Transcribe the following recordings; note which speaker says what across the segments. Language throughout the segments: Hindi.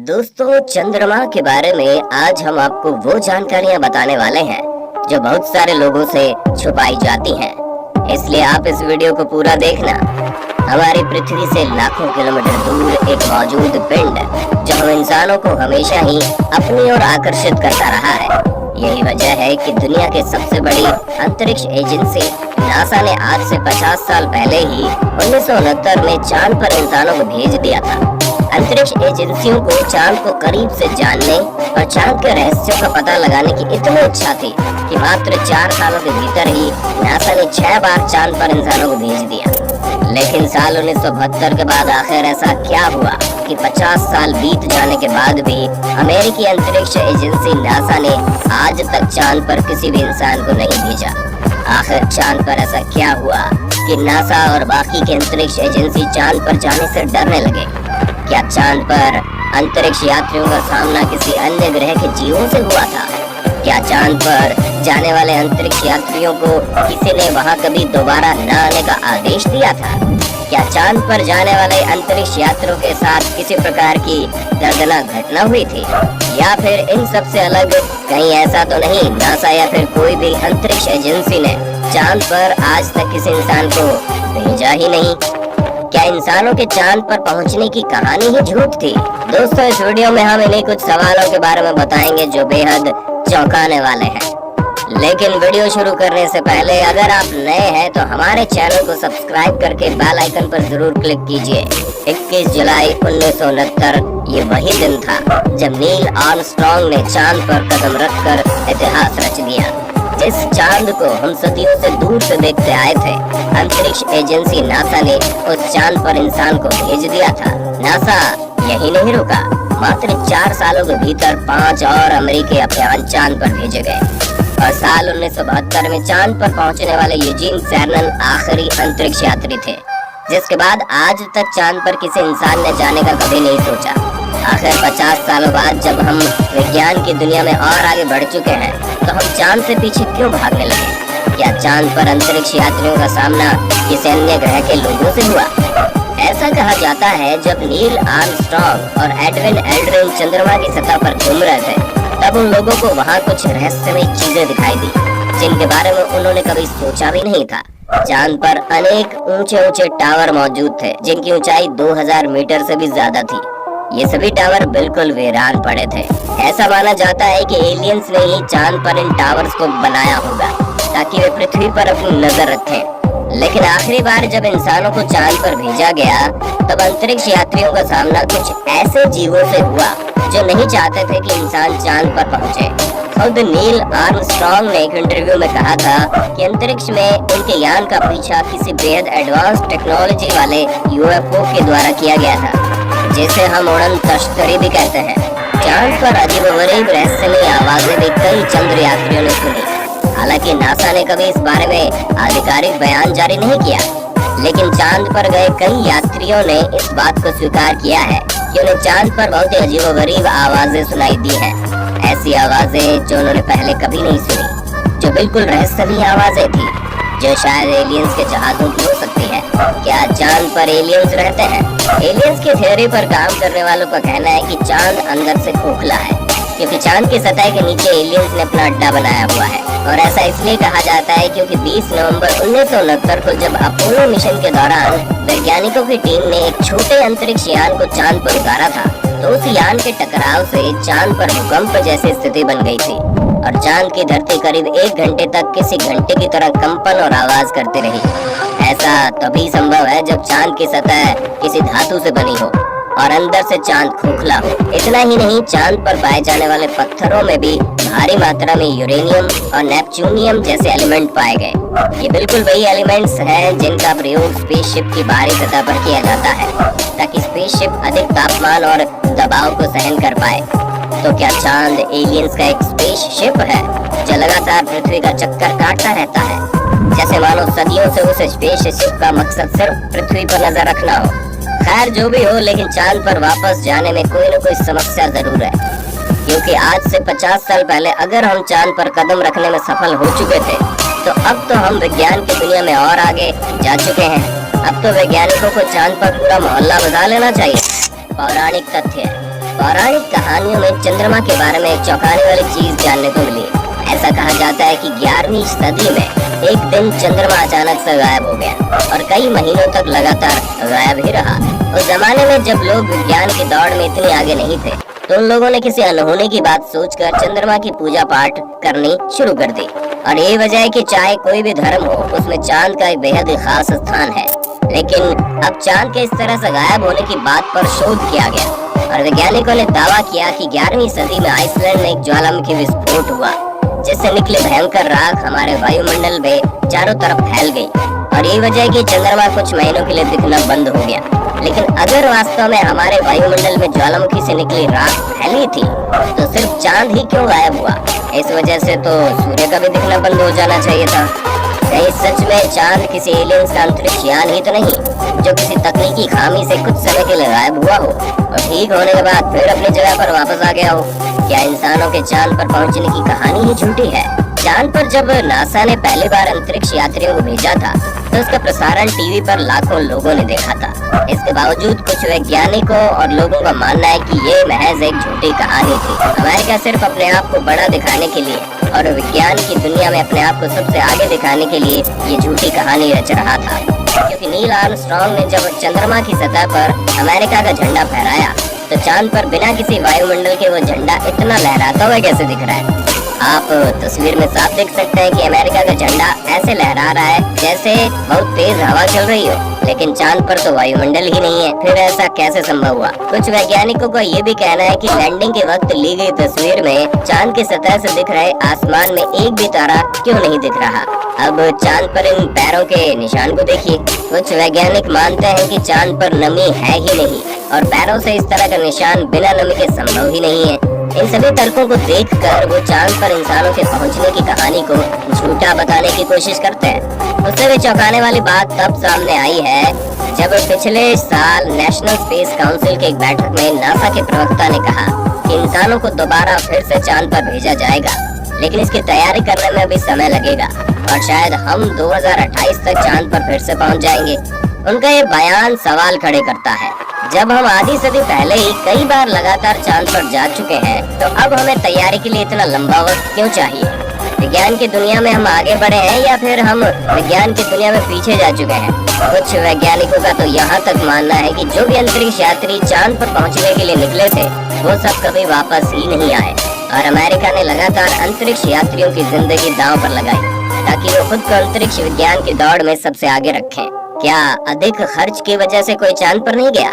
Speaker 1: दोस्तों, चंद्रमा के बारे में आज हम आपको वो जानकारियां बताने वाले हैं जो बहुत सारे लोगों से छुपाई जाती हैं। इसलिए आप इस वीडियो को पूरा देखना। हमारी पृथ्वी से लाखों किलोमीटर दूर एक मौजूद पिंड जो हम इंसानों को हमेशा ही अपनी ओर आकर्षित करता रहा है। यही वजह है कि दुनिया के सबसे बड़ी अंतरिक्ष एजेंसी नासा ने आज से 50 साल पहले ही 1969 में चांद पर इंसानों को भेज दिया था। अंतरिक्ष एजेंसियों को चांद को करीब से जानने और चांद के रहस्यों का पता लगाने की इतनी इच्छा थी कि मात्र 4 सालों के भीतर ही नासा ने 6 बार चांद पर इंसानों को भेज दिया। लेकिन साल 1972 के बाद आखिर ऐसा क्या हुआ कि 50 साल बीत जाने के बाद भी अमेरिकी अंतरिक्ष एजेंसी नासा ने आज तक चांद पर किसी भी इंसान को नहीं भेजा। आखिर चांद पर ऐसा क्या हुआ कि नासा और बाकी के अंतरिक्ष एजेंसी चांद पर जाने से डरने लगे? क्या चांद पर अंतरिक्ष यात्रियों का सामना किसी अन्य ग्रह के जीवों से हुआ था? क्या चांद पर जाने वाले अंतरिक्ष यात्रियों को किसी ने वहां कभी दोबारा न आने का आदेश दिया था? क्या चांद पर जाने वाले अंतरिक्ष यात्रियों के साथ किसी प्रकार की दर्दनाक घटना हुई थी? या फिर इन सब से अलग कहीं ऐसा तो नहीं नासा या फिर कोई भी अंतरिक्ष एजेंसी ने चांद पर आज तक किसी इंसान को भेजा ही नहीं? क्या इंसानों के चांद पर पहुंचने की कहानी ही झूठ थी? दोस्तों, इस वीडियो में हम इन्हीं कुछ सवालों के बारे में बताएंगे जो बेहद चौंकाने वाले हैं। लेकिन वीडियो शुरू करने से पहले अगर आप नए हैं तो हमारे चैनल को सब्सक्राइब करके बेल आइकन पर जरूर क्लिक कीजिए। 21 जुलाई 1969 ये वही दिन था जब नील आर्मस्ट्रांग ने चांद पर कदम रखकर इतिहास रच दिया। जिस चांद को हम सदियों से दूर से देखते आए थे, अंतरिक्ष एजेंसी नासा ने उस चांद पर इंसान को भेज दिया था। नासा यही नहीं रुका, मात्र 4 सालों के भीतर 5 और अमेरिकी अभियान चांद पर भेजे गए और साल 1972 में चांद पर पहुंचने वाले यूजीन सेरनन आखिरी अंतरिक्ष यात्री थे, जिसके बाद आज तक चांद पर किसी इंसान ने जाने का कभी नहीं सोचा। आखिर 50 सालों बाद जब हम विज्ञान की दुनिया में और आगे बढ़ चुके हैं तो हम चांद से पीछे क्यों भागने लगे? क्या चांद पर अंतरिक्ष यात्रियों का सामना किसी अन्य ग्रह के लोगों से हुआ? ऐसा कहा जाता है जब नील आर्मस्ट्रांग और एडविन एल्ड्रिन चंद्रमा की सतह पर घूम रहे थे तब उन लोगों को वहाँ कुछ रहस्यमय चीजें दिखाई दी जिनके बारे में उन्होंने कभी सोचा भी नहीं था। चांद पर अनेक ऊंचे ऊंचे टावर मौजूद थे जिनकी ऊंचाई 2000 मीटर से भी ज्यादा थी। ये सभी टावर बिल्कुल वीरान पड़े थे। ऐसा माना जाता है कि एलियंस ने ही चांद पर इन टावर्स को बनाया होगा ताकि वे पृथ्वी पर अपनी नजर रखें। लेकिन आखिरी बार जब इंसानों को चांद पर भेजा गया तब अंतरिक्ष यात्रियों का सामना कुछ ऐसे जीवों से हुआ जो नहीं चाहते थे कि इंसान चांद पर पहुंचे। खुद नील आर्मस्ट्रांग ने एक इंटरव्यू में कहा था कि अंतरिक्ष में उनके यान का पीछा किसी बेहद एडवांस टेक्नोलॉजी वाले यूएफओ के द्वारा किया गया था, जिसे हम उड़न तश्तरी भी कहते हैं। चांद पर अजीबोगरीब रहस्यमयी आवाजें भी कई चंद्र यात्रियों ने सुनी। हालांकि नासा ने कभी इस बारे में आधिकारिक बयान जारी नहीं किया, लेकिन चांद पर गए कई यात्रियों ने इस बात को स्वीकार किया है कि उन्हें चांद पर बहुत ही अजीबोगरीब आवाजें सुनाई दी हैं। ऐसी आवाजें जो उन्होंने पहले कभी नहीं सुनी, जो बिल्कुल रहस्यमयी आवाजें थी, जो शायद एलियंस के जहाजों की हो सकती है। क्या चांद पर एलियंस रहते हैं? एलियंस की थ्योरी पर काम करने वालों का कहना है कि चांद अंदर से खोखला है क्योंकि चांद की सतह के नीचे एलियंस ने अपना अड्डा बनाया हुआ है। और ऐसा इसलिए कहा जाता है क्योंकि 20 नवंबर 1969 को जब अपोलो मिशन के दौरान वैज्ञानिकों की टीम ने एक छोटे अंतरिक्ष यान को चांद पर उतारा था तो उस यान के टकराव से चांद पर भूकंप जैसी स्थिति बन गई थी और चांद की धरती करीब 1 घंटे तक किसी घंटे की तरह कंपन और आवाज करती रही। ऐसा तभी संभव है जब चांद की सतह किसी धातु से बनी हो और अंदर से चांद खोखला हो। इतना ही नहीं, चांद पर पाए जाने वाले पत्थरों में भी भारी मात्रा में यूरेनियम और नेपच्यूनियम जैसे एलिमेंट पाए गए। ये बिल्कुल वही एलिमेंट्स हैं जिनका प्रयोग स्पेसशिप की बाहरी सतह पर किया जाता है ताकि स्पेसशिप अधिक तापमान और दबाव को सहन कर पाए। तो क्या चांद एलियंस का एक स्पेसशिप है जो लगातार पृथ्वी का चक्कर काटता रहता है, जैसे मानो सदियों से उस स्पेसशिप का मकसद सिर्फ पृथ्वी पर नजर रखना हो? खैर, जो भी हो, लेकिन चांद पर वापस जाने में कोई न कोई समस्या जरूर है, क्योंकि आज से 50 साल पहले अगर हम चांद पर कदम रखने में सफल हो चुके थे तो अब तो हम विज्ञान की दुनिया में और आगे जा चुके हैं। अब तो वैज्ञानिकों को चांद पर पूरा मोहल्ला बजा लेना चाहिए। पौराणिक तथ्य पौराणिक कहानियों में चंद्रमा के बारे में एक चौंकाने वाली चीज जानने को मिली। ऐसा कहा जाता है कि 11वीं सदी में एक दिन चंद्रमा अचानक से गायब हो गया और कई महीनों तक लगातार गायब ही रहा। उस जमाने में जब लोग विज्ञान की दौड़ में इतने आगे नहीं थे, तो उन लोगों ने किसी अनहोनी की बात सोचकर चंद्रमा की पूजा पाठ करनी शुरू कर दी। और यही वजह है कि चाहे कोई भी धर्म हो, उसमें चांद का एक बेहद ही खास स्थान है। लेकिन अब चांद के इस तरह से गायब होने की बात पर शोध किया गया और वैज्ञानिकों ने दावा किया कि 11वीं सदी में आइसलैंड में एक ज्वालामुखी विस्फोट हुआ, जिससे निकले भयंकर राख हमारे वायुमंडल में चारों तरफ फैल गई और यही वजह है कि चंद्रमा कुछ महीनों के लिए दिखना बंद हो गया। लेकिन अगर वास्तव में हमारे वायुमंडल में ज्वालामुखी से निकली राख फैली थी, तो सिर्फ चांद ही क्यों गायब हुआ? इस वजह से तो सूर्य का भी दिखना बंद हो जाना चाहिए था। कहीं सच में चांद किसी एलियंस का अंतरिक्ष यान ही तो नहीं, जो किसी तकनीकी खामी से कुछ समय के लिए गायब हुआ हो और ठीक होने के बाद फिर अपनी जगह पर वापस आ गया हो? क्या इंसानों के चांद पर पहुंचने की कहानी ही झूठी है? चांद पर जब नासा ने पहली बार अंतरिक्ष यात्रियों को भेजा था, तो उसका प्रसारण टीवी पर लाखों लोगों ने देखा था। इसके बावजूद कुछ वैज्ञानिकों और लोगों का मानना है कि ये महज एक झूठी कहानी थी। अमेरिका सिर्फ अपने आप को बड़ा दिखाने के लिए और विज्ञान की दुनिया में अपने आप को सबसे आगे दिखाने के लिए ये झूठी कहानी रच रहा था। क्योंकि नील आर्मस्ट्रांग ने जब चंद्रमा की सतह पर अमेरिका का झंडा फहराया, तो चांद पर बिना किसी वायुमंडल के वो झंडा इतना लहराता हुआ कैसे दिख रहा है? आप तस्वीर में साफ देख सकते हैं कि अमेरिका का झंडा ऐसे लहरा रहा है जैसे बहुत तेज हवा चल रही हो, लेकिन चांद पर तो वायुमंडल ही नहीं है। फिर ऐसा कैसे संभव हुआ? कुछ वैज्ञानिकों का ये भी कहना है कि लैंडिंग के वक्त ली गई तस्वीर में चांद की सतह से दिख रहे आसमान में एक भी तारा क्यों नहीं दिख रहा। अब चांद पर इन पैरों के निशान को देखिए। कुछ वैज्ञानिक मानते हैं कि चांद पर नमी है ही नहीं और पैरों से इस तरह का निशान बिना नमी के संभव ही नहीं है। इन सभी तर्कों को देखकर वो चांद पर इंसानों के पहुंचने की कहानी को झूठा बताने की कोशिश करते हैं। उससे भी चौंकाने वाली बात तब सामने आई है जब पिछले साल नेशनल स्पेस काउंसिल की एक बैठक में नासा के प्रवक्ता ने कहा कि इंसानों को दोबारा फिर से चांद पर भेजा जाएगा, लेकिन इसकी तैयारी करने में भी समय लगेगा और शायद हम 2028 तक चांद पर फिर से पहुंच जाएंगे। उनका ये बयान सवाल खड़े करता है। जब हम आधी सदी पहले ही कई बार लगातार चांद पर जा चुके हैं, तो अब हमें तैयारी के लिए इतना लंबा वक्त क्यों चाहिए? विज्ञान की दुनिया में हम आगे बढ़े हैं या फिर हम विज्ञान की दुनिया में पीछे जा चुके हैं? कुछ वैज्ञानिकों का तो यहाँ तक मानना है कि जो भी अंतरिक्ष यात्री चांद पर पहुँचने के लिए निकले थे, वो सब कभी वापस ही नहीं आए और अमेरिका ने लगातार अंतरिक्ष यात्रियों की जिंदगी दांव पर लगाई ताकि वो खुद को अंतरिक्ष विज्ञान की दौड़ में सबसे आगे रखें। क्या अधिक खर्च की वजह से कोई चांद पर नहीं गया?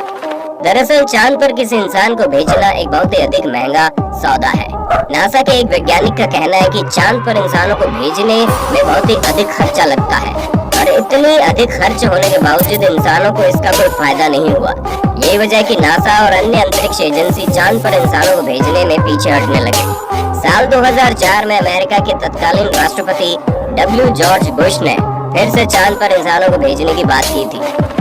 Speaker 1: दरअसल चांद पर किसी इंसान को भेजना एक बहुत ही अधिक महंगा सौदा है। नासा के एक वैज्ञानिक का कहना है कि चांद पर इंसानों को भेजने में बहुत ही अधिक खर्चा लगता है और इतनी अधिक खर्च होने के बावजूद इंसानों को इसका कोई फायदा नहीं हुआ। यही वजह है कि नासा और अन्य अंतरिक्ष एजेंसी चांद पर इंसानों को भेजने में पीछे हटने लगे। साल 2004 में अमेरिका के तत्कालीन राष्ट्रपति डब्ल्यू जॉर्ज बुश ने फिर से चांद पर इंसानों को भेजने की बात की थी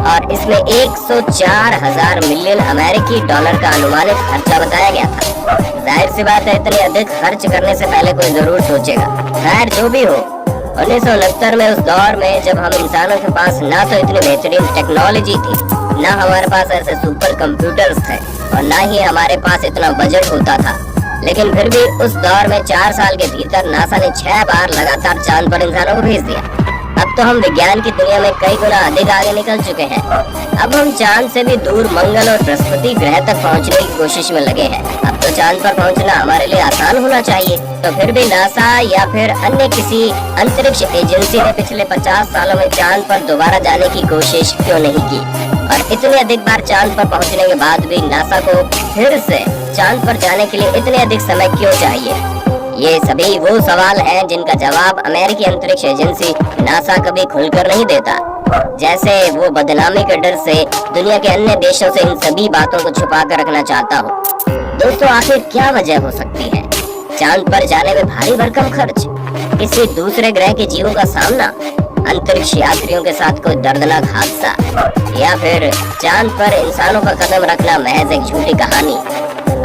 Speaker 1: और इसमें 104,000 मिलियन अमेरिकी डॉलर का अनुमानित खर्चा बताया गया था। जाहिर सी बात है, इतने अधिक खर्च करने से पहले कोई जरूर सोचेगा। खैर जो भी हो, 1969 में उस दौर में जब हम इंसानों के पास ना तो इतनी बेहतरीन टेक्नोलॉजी थी, ना हमारे पास ऐसे सुपर कंप्यूटर्स थे और ना ही हमारे पास इतना बजट होता था, लेकिन फिर भी उस दौर में 4 साल के भीतर नासा ने 6 बार लगातार चांद पर इंसानों को भेज दिया। अब तो हम विज्ञान की दुनिया में कई गुना अधिक आगे निकल चुके हैं। अब हम चांद से भी दूर मंगल और बृहस्पति ग्रह तक पहुंचने की कोशिश में लगे हैं। अब तो चांद पर पहुंचना हमारे लिए आसान होना चाहिए। तो फिर भी नासा या फिर अन्य किसी अंतरिक्ष एजेंसी ने पिछले 50 सालों में चांद पर दोबारा जाने की कोशिश क्यों नहीं की? और इतने अधिक बार चांद पर पहुंचने के बाद भी नासा को फिर से चांद पर जाने के लिए इतने अधिक समय क्यों चाहिए? ये सभी वो सवाल हैं जिनका जवाब अमेरिकी अंतरिक्ष एजेंसी नासा कभी खुलकर नहीं देता, जैसे वो बदनामी के डर से दुनिया के अन्य देशों से इन सभी बातों को छुपा कर रखना चाहता हो। दोस्तों, आखिर क्या वजह हो सकती है? चांद पर जाने में भारी भरकम खर्च, किसी दूसरे ग्रह के जीवों का सामना, अंतरिक्ष यात्रियों के साथ कोई दर्दनाक हादसा, या फिर चांद पर इंसानों का कदम रखना महज एक झूठी कहानी?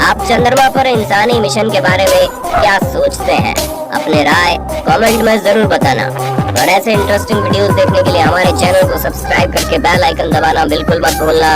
Speaker 1: आप चंद्रमा पर इंसानी मिशन के बारे में क्या सोचते हैं? अपने राय कमेंट में जरूर बताना और ऐसे इंटरेस्टिंग वीडियोस देखने के लिए हमारे चैनल को सब्सक्राइब करके बेल आइकन दबाना बिल्कुल मत भूलना।